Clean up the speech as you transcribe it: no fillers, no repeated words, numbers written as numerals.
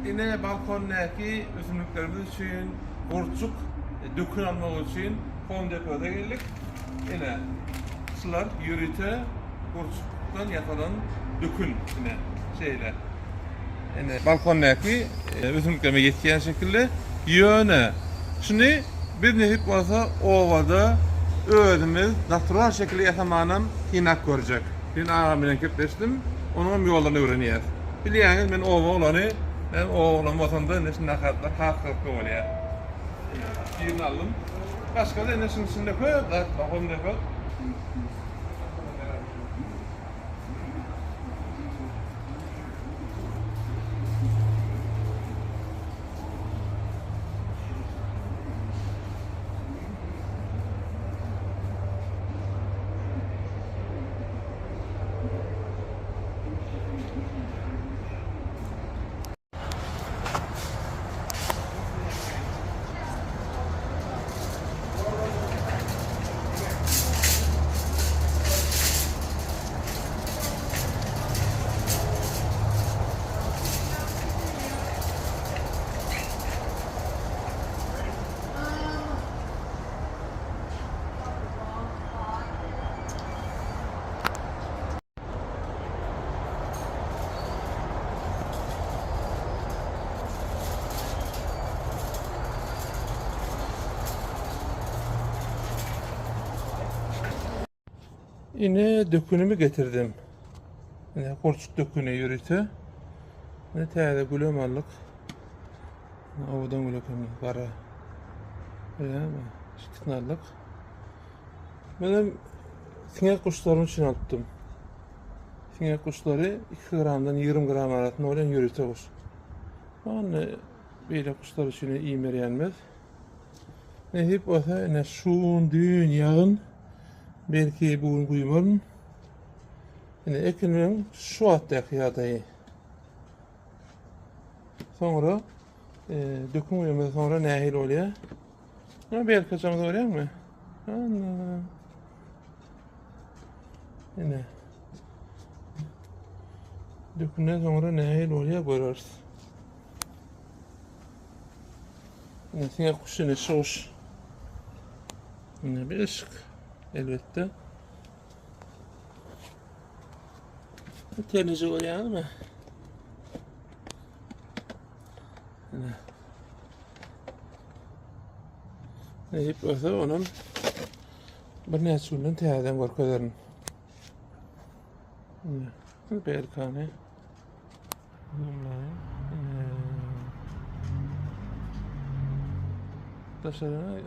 Yine balkondaki üzümlüklerimiz için kurçuk dökün almak için fon depoda geldik. Yine sular yürüte kurçuktan yapılan dökün yine şeyler. Yine balkondaki üzümlüklerime yetkiyen şekilde yöne. Şimdi bir nehip olsa ovada özümüz natural şekilde yaşamanın hinak görecek. Ben ağamla kirtleştim, onun yollarını öğreniyor. Biliyorsunuz ben ova olanı, ben oğlan vatanda nesin nakatlar, hakkı oluyor. Yerini aldım. Başka da nesin içinde koy, balkonda koy. Yine dökünümü getirdim. Yine kurçuk dökünü yürütü. Ne teyze gülüm aldık. Ovadan gülüm kara. Öyle mi? Şıkkın aldık. Benim sinek kuşlarım için aldım. Sinek kuşları 2 gramdan 20 gram arasında olan yürütü kuş. Yani böyle kuşlar için iyi meryenmez. Ne hep olsa ne şuun, düğün, yağın belki bugün kuyumarım. Yani ekinin şu attaki yadayı. Sonra döküm uyumda sonra nehil oluyor. Ama belki kaçamaz oluyor mu? Anladım. Yine. Dökümden sonra nehil oluyor görürüz. Yine sinek kuşu ne şoş. Yine bir ışık. Elbette. Televizyon oluyor mu? Yine. Hep öse onun bir neçünden teyden korkularım. Berkane. Taşlarına